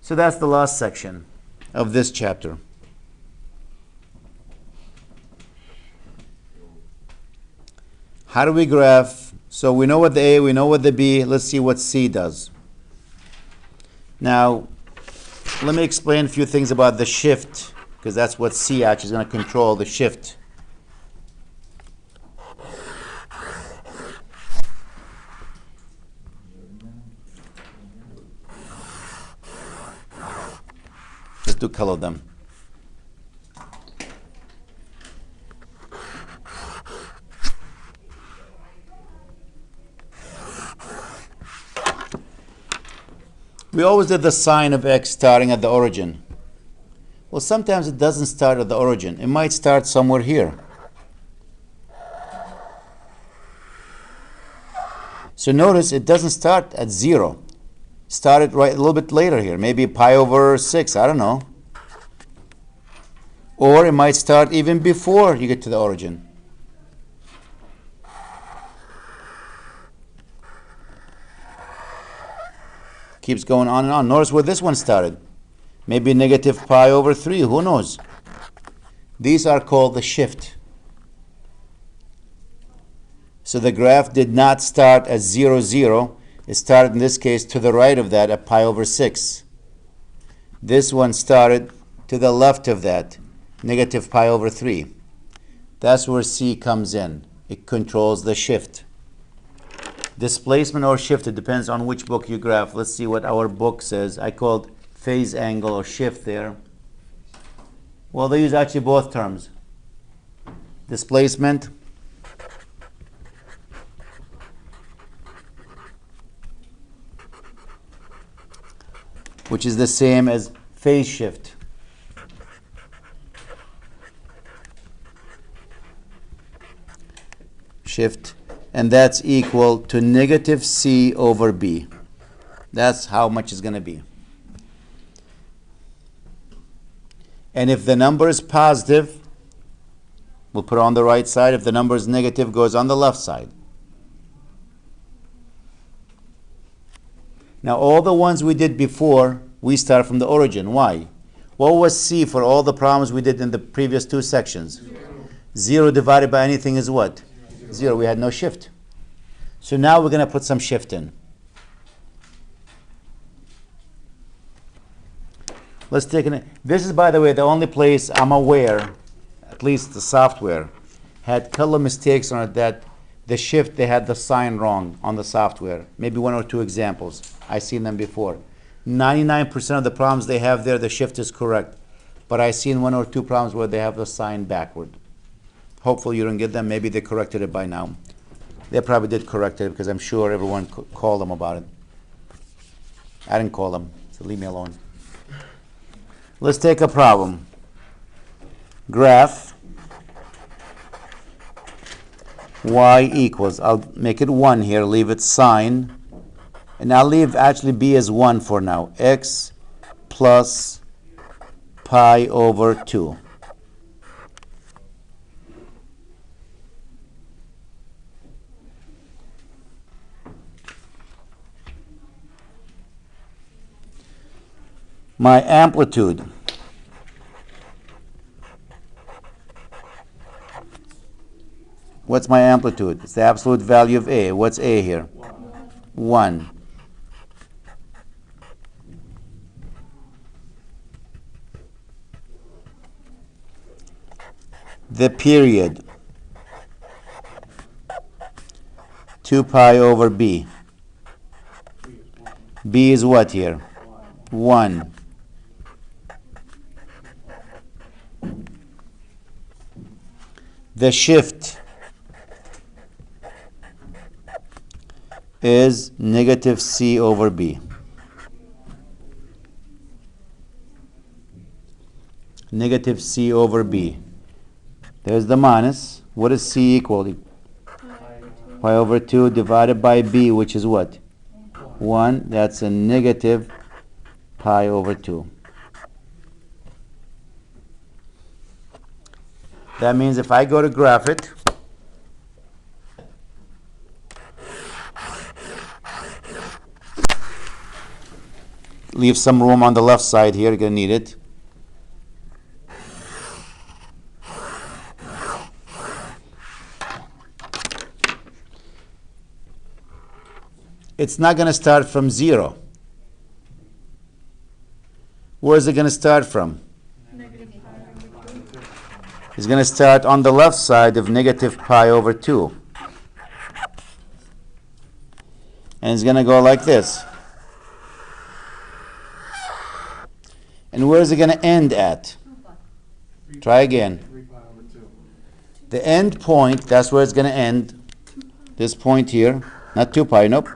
So that's the last section of this chapter. How do we graph? So we know what the A, we know what the B. Let's see what C does. Now, let me explain a few things about the shift, because that's what C actually is going to control, the shift. Just to color them. We always did the sine of x starting at the origin. Well, sometimes it doesn't start at the origin. It might start somewhere here. So notice it doesn't start at 0. Started right a little bit later here, maybe pi over 6, I don't know. Or it might start even before you get to the origin. Keeps going on and on. Notice where this one started. Maybe negative pi over 3, who knows? These are called the shift. So the graph did not start at 0, 0. It started, in this case, to the right of that at pi over 6. This one started to the left of that, negative pi over 3. That's where C comes in. It controls the shift. Displacement or shift, it depends on which book you graph. Let's see what our book says. I called phase angle or shift there. Well, they use actually both terms. Displacement which is the same as phase shift. Shift, and that's equal to negative C over B. That's how much it's going to be. And if the number is positive, we'll put it on the right side. If the number is negative, it goes on the left side. Now, all the ones we did before, we start from the origin. Why? What was C for all the problems we did in the previous two sections? 0 divided by anything is what? 0. We had no shift. So now we're going to put some shift in. Let's take an. This is, by the way, the only place I'm aware, at least the software, had color mistakes on it that the shift, they had the sign wrong on the software. Maybe 1 or 2 examples. I've seen them before. 99% of the problems they have there, the shift is correct. But I've seen 1 or 2 problems where they have the sign backward. Hopefully you don't get them. Maybe they corrected it by now. They probably did correct it because I'm sure everyone called them about it. I didn't call them, so leave me alone. Let's take a problem. Graph y equals, I'll make it 1 here, leave it sine, and I'll leave actually b as 1 for now, x plus pi over 2. My amplitude, what's my amplitude? It's the absolute value of A. What's A here? 1. The period, 2 pi over B. B is what here? 1. The shift is negative C over B. Negative C over B. There's the minus. What is C equal? Pi over 2 divided by B, which is what? 1. That's a negative pi over 2. That means if I go to graph it, leave some room on the left side here. You're going to need it. It's not going to start from 0. Where is it going to start from? It's going to start on the left side of negative pi over 2. And it's going to go like this. And where is it going to end at? Try again. The end point, that's where it's going to end. This point here. Not 2 pi, nope.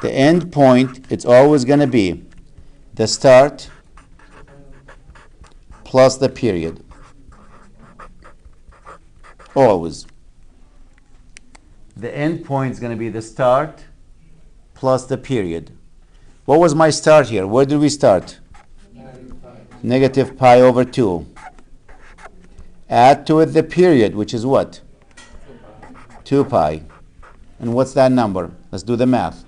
The end point, it's always going to be the start plus the period. Always. The end point is going to be the start plus the period. What was my start here? Where did we start? Negative pi over 2. Add to it the period, which is what? 2 pi. And what's that number? Let's do the math.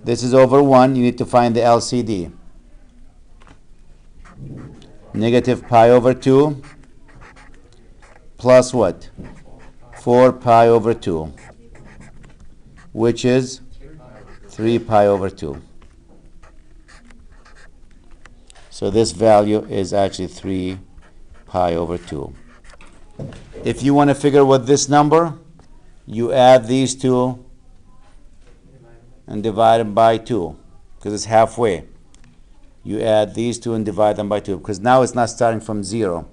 This is over 1. You need to find the LCD. Negative pi over 2 plus what? 4 pi over 2, which is 3 pi over 2. So this value is actually 3 pi over 2. If you want to figure what this number, you add these two and divide them by 2, because it's halfway. You add these two and divide them by 2, because now it's not starting from 0.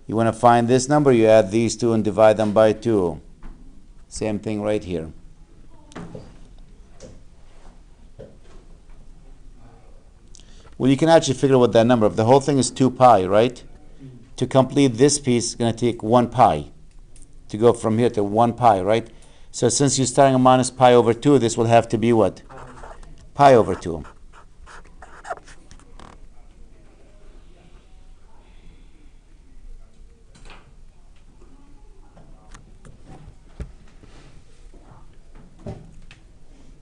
You want to find this number, you add these two and divide them by 2. Same thing right here. Well, you can actually figure out what that number, if the whole thing is 2 pi, right? To complete this piece, it's going to take 1 pi. To go from here to 1 pi, right? So since you're starting at minus pi over 2, this will have to be what? Pi over 2.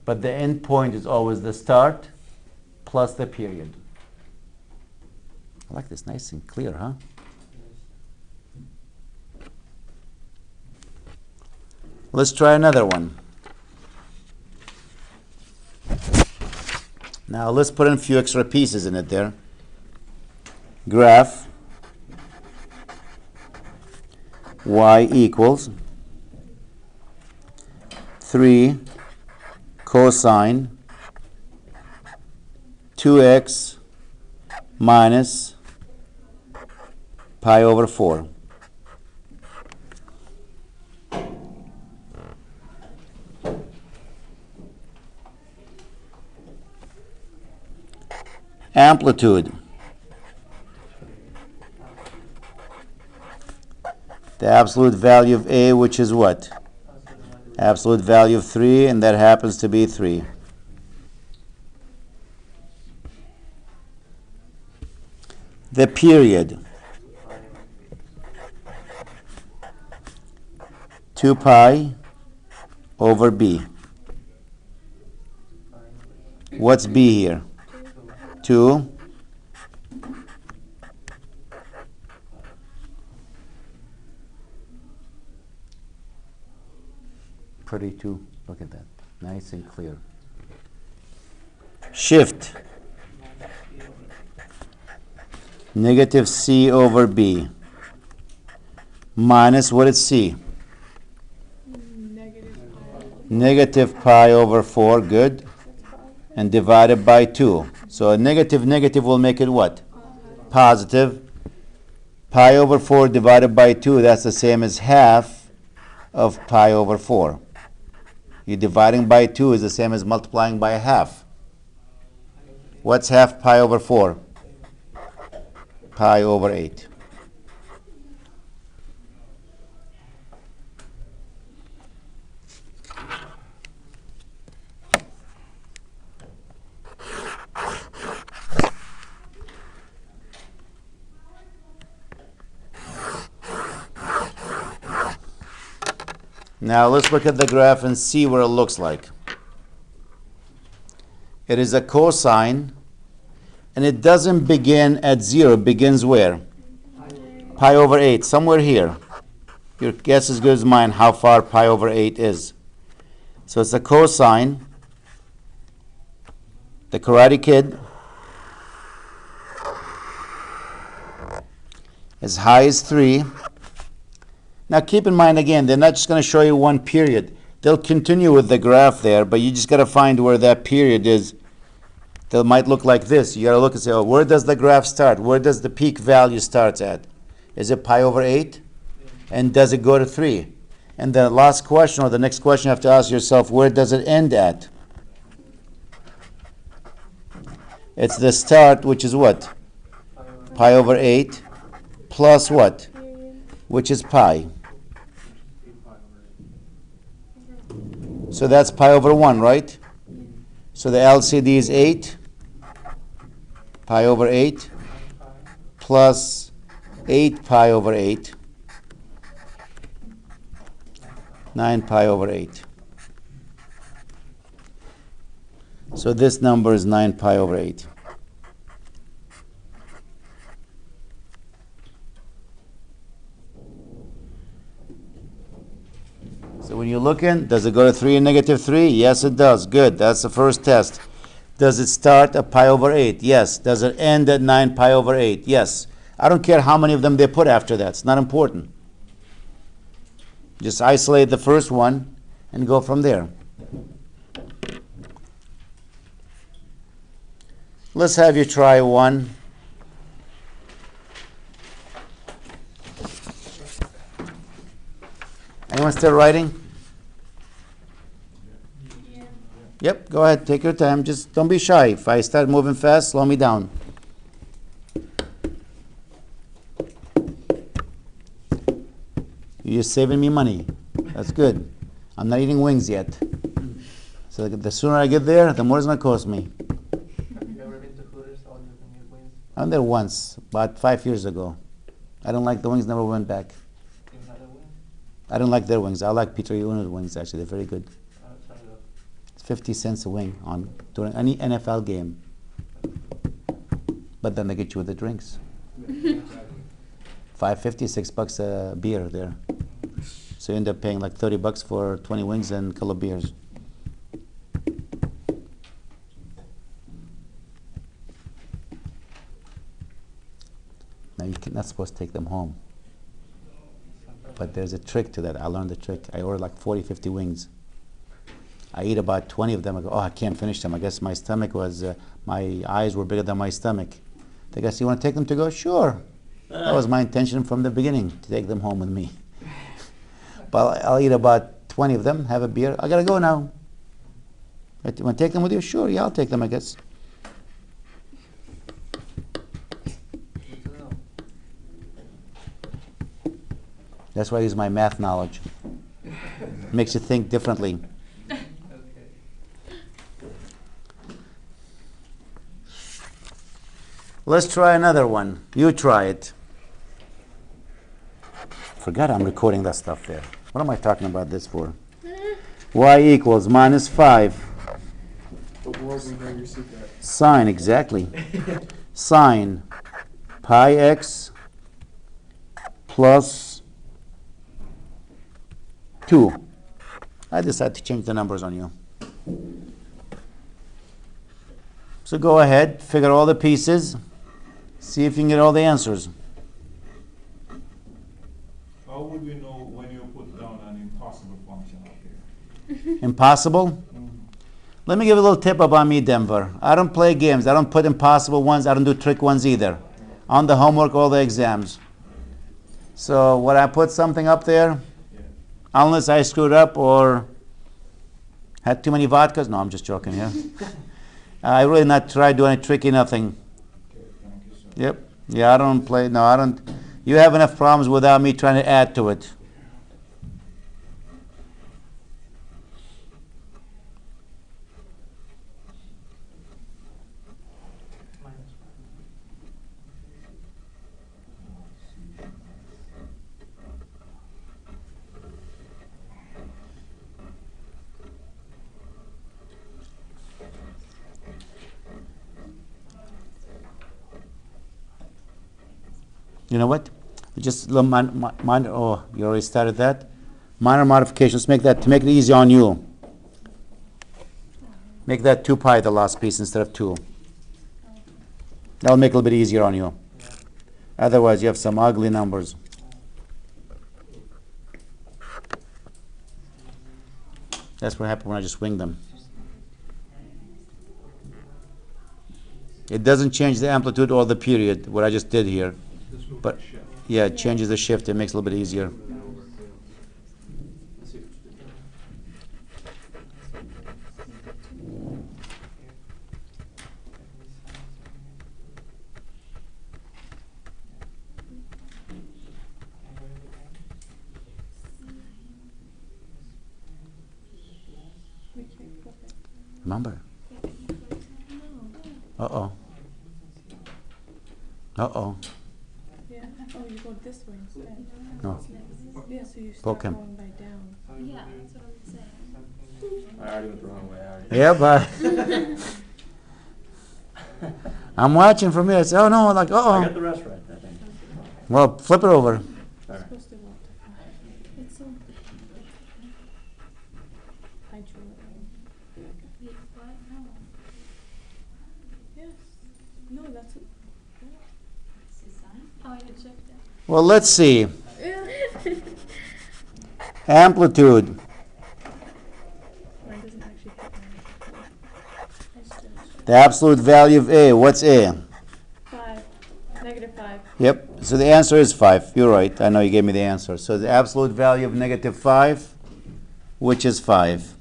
But the end point is always the start plus the period. I like this, nice and clear, huh? Let's try another one. Now let's put in a few extra pieces in it there. Graph y equals 3 cosine 2x minus pi over 4. Amplitude. The absolute value of A, which is what? Absolute value of 3, and that happens to be 3. The period. 2 pi over B. What's B here? 2. Pretty too. Look at that. Nice and clear. Shift. Negative C over B. Minus what is C? Negative pi over 4. Good. And divided by 2. So a negative will make it what? Positive. Pi over 4 divided by 2, that's the same as half of pi over 4. You're dividing by 2 is the same as multiplying by a half. What's half pi over 4? Pi over 8. Now let's look at the graph and see what it looks like. It is a cosine, and it doesn't begin at 0. It begins where? Pi over 8, somewhere here. Your guess is as good as mine how far pi over 8 is. So it's a cosine. The Karate Kid. As high as 3. Now keep in mind again, they're not just going to show you one period. They'll continue with the graph there, but you just got to find where that period is. They might look like this. You got to look and say, oh, where does the graph start? Where does the peak value start at? Is it pi over 8? And does it go to 3? And the last question, or the next question you have to ask yourself, where does it end at? It's the start, which is what? Pi over 8 plus what? Which is pi. So that's pi over 1, right? So the LCD is 8, pi over 8, plus 8 pi over 8, 9 pi over 8. So this number is 9 pi over 8. So when you look in, does it go to 3 and negative 3? Yes, it does. Good. That's the first test. Does it start at pi over 8? Yes. Does it end at 9 pi over 8? Yes. I don't care how many of them they put after that. It's not important. Just isolate the first one and go from there. Let's have you try one. Anyone still writing? Yeah. Yep, go ahead, take your time. Just don't be shy. If I start moving fast, slow me down. You're saving me money. That's good. I'm not eating wings yet. So the sooner I get there, the more it's going to cost me. Have you ever been to Hooters? All you can eat wings? I went there once, about 5 years ago. I don't like the wings, never went back. I don't like their wings. I like Peter Uno's wings, actually. They're very good. It's 50 cents a wing during any NFL game. But then they get you with the drinks. $5.50, $6 a beer there. So you end up paying like $30 for 20 wings and a couple of beers. Now you're not supposed to take them home. But there's a trick to that. I learned the trick. I ordered like 40, 50 wings. I eat about 20 of them. I go, oh, I can't finish them. I guess my stomach was, my eyes were bigger than my stomach. They go, you want to take them to go? Sure. That was my intention from the beginning, to take them home with me. But I'll eat about 20 of them, have a beer. I got to go now. You want to take them with you? Sure, yeah, I'll take them, I guess. That's why I use my math knowledge. Makes you think differently. Okay. Let's try another one. You try it. Forgot I'm recording that stuff there. What am I talking about this for? Y equals minus 5. But we'll know your secret. Sine, exactly. Sine pi x plus 2. I decided to change the numbers on you. So go ahead, figure all the pieces, see if you can get all the answers. How would we know when you put down an impossible function out here? Impossible? Let me give you a little tip about me, Denver. I don't play games. I don't put impossible ones. I don't do trick ones either. On the homework, all the exams. So when I put something up there, unless I screwed up or had too many vodkas. No, I'm just joking here. I really not try to do any tricky nothing. Okay, thank you, sir. Yep. Yeah, I don't play. No, I don't. You have enough problems without me trying to add to it. You know what? Just a little minor. Oh, you already started that. Minor modification. Let's make that to make it easy on you. Make that 2 pi the last piece instead of 2. That'll make it a little bit easier on you. Otherwise, you have some ugly numbers. That's what happens when I just wing them. It doesn't change the amplitude or the period, what I just did here. But yeah, it changes the shift. It makes it a little bit easier. Remember? Uh-oh. Uh-oh. Yeah. Oh, you go this way instead. No. Yeah, so you Poke start him. going by down. Yeah, that's what I'm saying. I already went the wrong way. Yeah, but I'm watching from here. I say, oh no, like, I got uh-oh. the rest right, I think. Well, flip it over. All right. Supposed to go up to 5. It's so. I drew it. Wait, what? No. Yes. No, that's it. Oh, I did check that. Well, let's see. Yeah. Amplitude. Mine doesn't actually fit mine. I just didn't check. The absolute value of A. What's A? 5. -5. Yep. So the answer is 5. You're right. I know you gave me the answer. So the absolute value of -5, which is 5.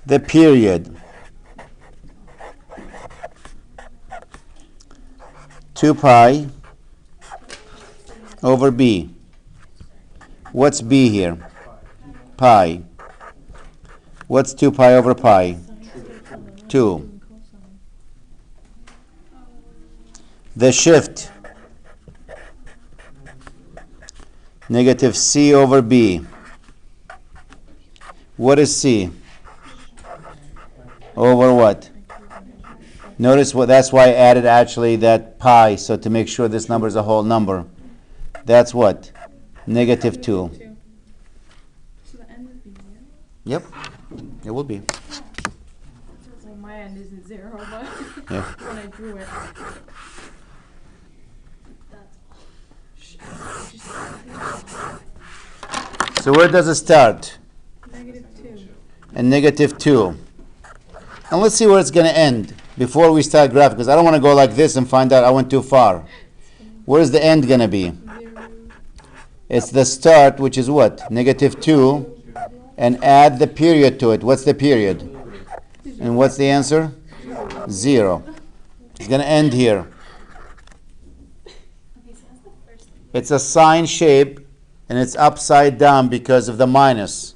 The period. 2 pi over B. What's B here? Pi. What's 2 pi over pi? 2. The shift. Negative C over B. What is C? Over what? Notice what, that's why I added actually that pi, so to make sure this number is a whole number. That's what? -2. So the end would be 0. Yep, it will be. Well, my end isn't 0, but Yeah. when I drew it. So where does it start? -2. And -2. And let's see where it's going to end before we start graphing, because I don't want to go like this and find out I went too far. Where's the end going to be? 0. It's the start, which is what? -2, and add the period to it. What's the period? And what's the answer? 0. It's going to end here. Okay, so that's the first thing. It's a sine shape, and it's upside down because of the minus.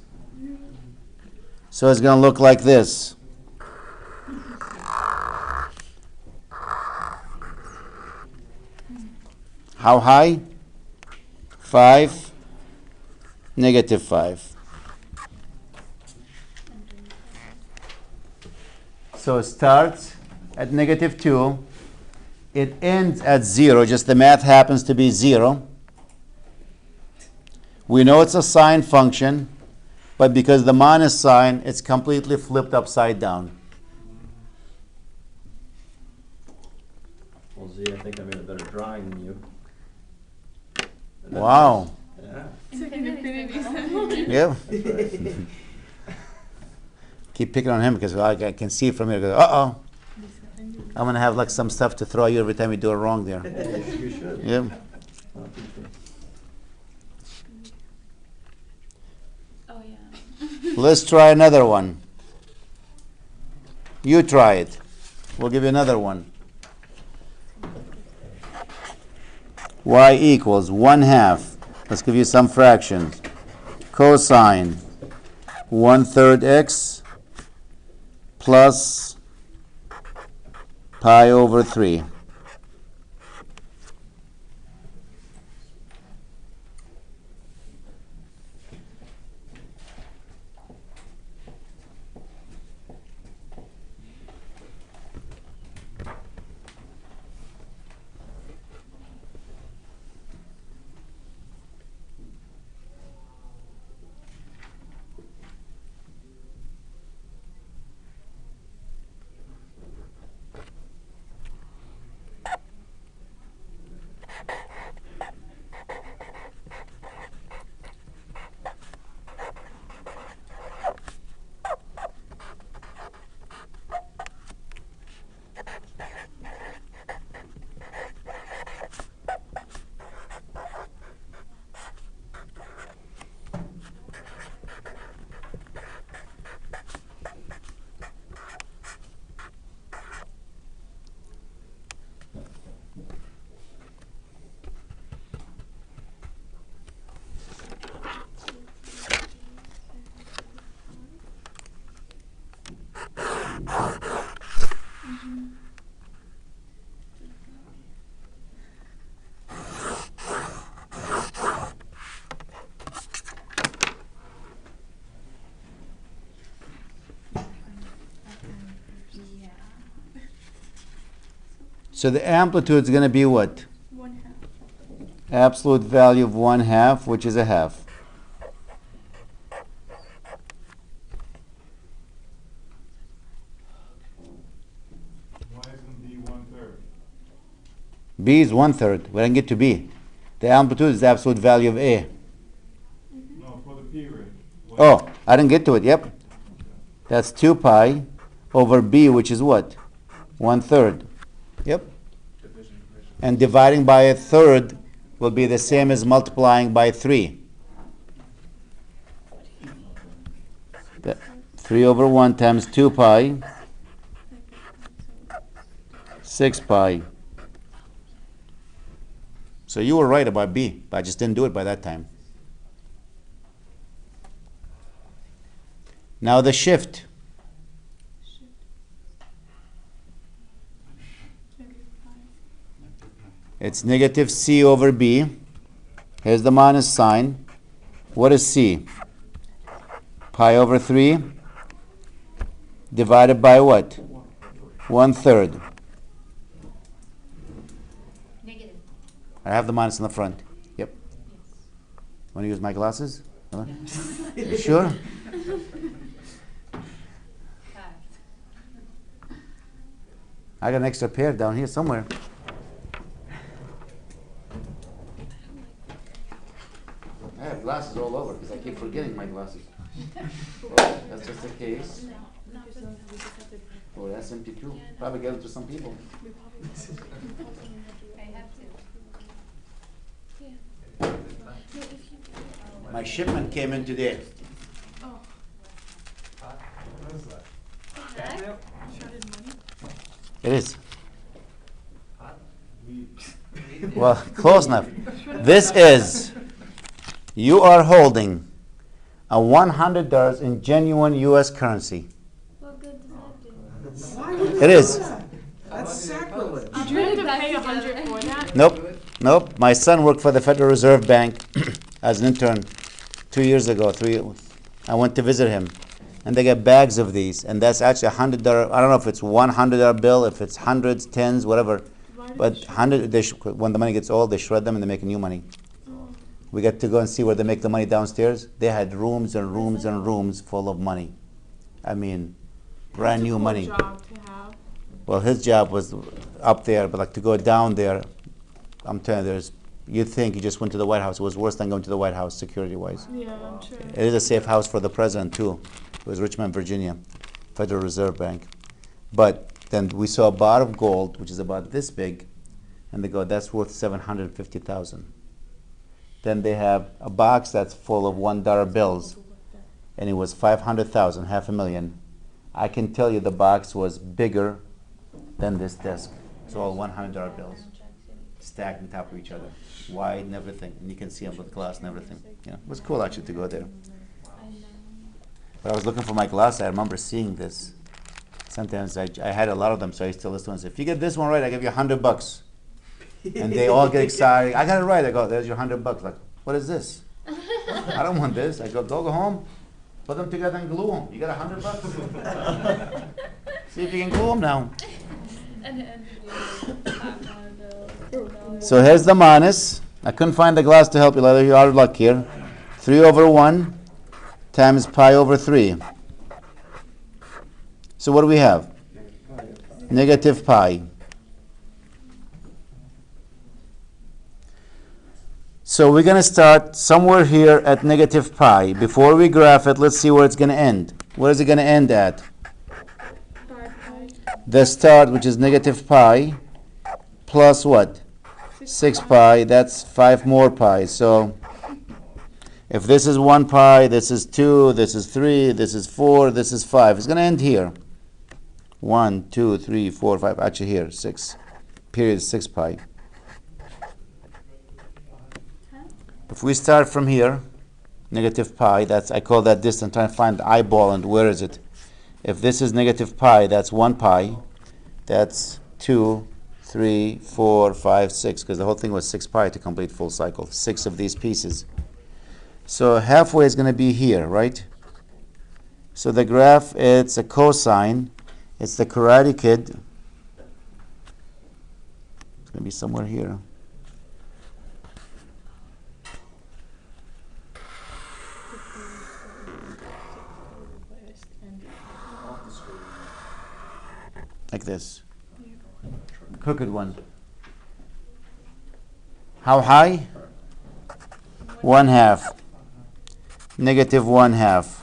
So it's going to look like this. How high? 5, -5. So it starts at -2. It ends at 0. Just the math happens to be 0. We know it's a sine function, but because the minus sign, it's completely flipped upside down. Well, Z, I think I made a better drawing than you. Wow. Yeah. It's like an infinity symbol. Yeah. That's right. Keep picking on him because I can see from here. Uh-oh. I'm going to have like some stuff to throw you every time you do it wrong there. You should. Yeah. Oh, yeah. Let's try another one. You try it. We'll give you another one. Y equals 1/2. Let's give you some fractions. Cosine 1/3 x plus pi over 3. So the amplitude is going to be what? 1/2. Absolute value of 1/2, which is a half. Why isn't B 1/3? B is 1/3. We didn't get to B. The amplitude is the absolute value of A. No, for the period. Oh, I didn't get to it. Yep. That's 2 pi over B, which is what? 1/3. Yep. And dividing by a third will be the same as multiplying by 3. 3 over 1 times 2 pi, 6 pi. So you were right about B, but I just didn't do it by that time. Now the shift. It's negative C over B. Here's the minus sign. What is C? Pi over 3 divided by what? 1/3. Negative. I have the minus in the front. Yep. Want to use my glasses? Huh? You sure? I got an extra pair down here somewhere. I have glasses all over because I keep forgetting my glasses. Oh, that's just the case. Oh, that's empty too. Probably gave it to some people. I have to. My shipment came in today. It is. Well, close enough. This is, you are holding a $100 in genuine U.S. currency. What good does that do? It is. That's sacrilege. Did you have to pay 100 for that? Nope. My son worked for the Federal Reserve Bank as an intern 2 years ago. I went to visit him, and they get bags of these, and that's actually $100. I don't know if it's $100 bill, if it's hundreds, tens, whatever. But when the money gets old, they shred them and they make new money. We get to go and see where they make the money downstairs. They had rooms and rooms and rooms full of money. I mean, brand new money. Job to have. Well, his job was up there, but like to go down there, I'm telling you, you'd think you just went to the White House. It was worse than going to the White House security-wise. Yeah, I'm sure. It is a safe house for the president, too. It was Richmond, Virginia, Federal Reserve Bank. But then we saw a bar of gold, which is about this big, and they go, that's worth $750,000. Then they have a box that's full of $1 bills, and it was $500,000, $500,000. I can tell you the box was bigger than this desk. It's all $100 bills, stacked on top of each other, wide and everything, and you can see them with glass and everything. Yeah, it was cool actually to go there. But I was looking for my glass. I remember seeing this. Sometimes I had a lot of them, so I used to listen and say, if you get this one right, I give you $100. And they all get excited. I got it right. I go, there's your $100. Like, what is this? I don't want this. I go home, put them together and glue them. You got $100? See if you can glue them now. So here's the minus. I couldn't find the glass to help you. You're out of luck here. 3 over 1 times pi over 3. So what do we have? Negative pi. So we're going to start somewhere here at negative pi. Before we graph it, let's see where it's going to end. Where is it going to end at? The start, which is negative pi, plus what? 6 pi. That's 5 more pi. So if this is 1 pi, this is 2, this is 3, this is 4, this is 5. It's going to end here. 1, 2, 3, 4, 5. Actually here, 6. Period 6 pi. If we start from here, negative pi, that's, I call that distance, trying to find the eyeball and where is it. If this is negative pi, that's 1 pi. That's 2, 3, 4, 5, 6, because the whole thing was 6 pi to complete full cycle. 6 of these pieces. So halfway is going to be here, right? So the graph, it's a cosine. It's the Karate Kid. Maybe somewhere here. Like this. Crooked one. How high? 1/2. Negative 1/2.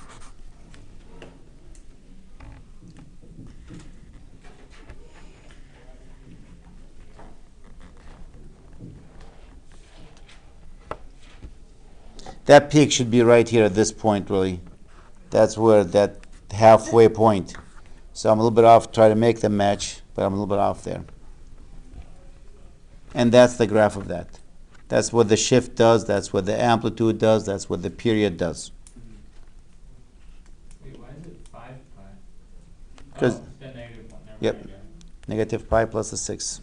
That peak should be right here at this point, really. That's where that halfway point. So I'm a little bit off, try to make them match, but I'm a little bit off there. And that's the graph of that. That's what the shift does, that's what the amplitude does, that's what the period does. Wait, why is it 5 pi? 'Cause- Oh, it's the negative one. Never Yep. mind, yeah. Negative pi plus a 6.